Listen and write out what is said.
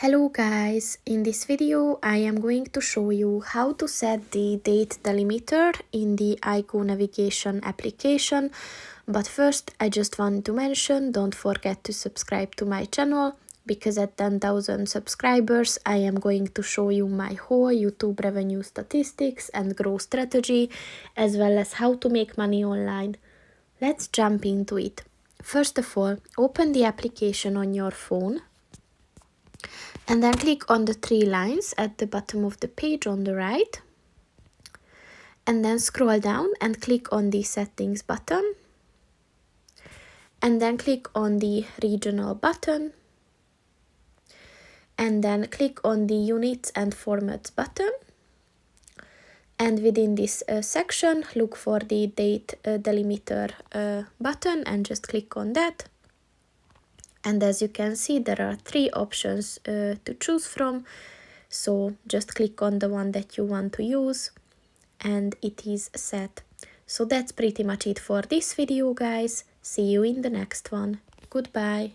Hello guys, in this video I am going to show you how to set the date delimiter in the IGO Navigation application. But first I just want to mention, don't forget to subscribe to my channel, because at 10,000 subscribers I am going to show you my whole YouTube revenue statistics and growth strategy, as well as how to make money online. Let's jump into it. First of all, open the application on your phone. And then click on the three lines at the bottom of the page on the right. And then scroll down and click on the settings button. And then click on the regional button. And then click on the units and formats button. And within this section, look for the date delimiter button and just click on that. And as you can see, there are three options to choose from. So just click on the one that you want to use and it is set. So that's pretty much it for this video, guys. See you in the next one. Goodbye.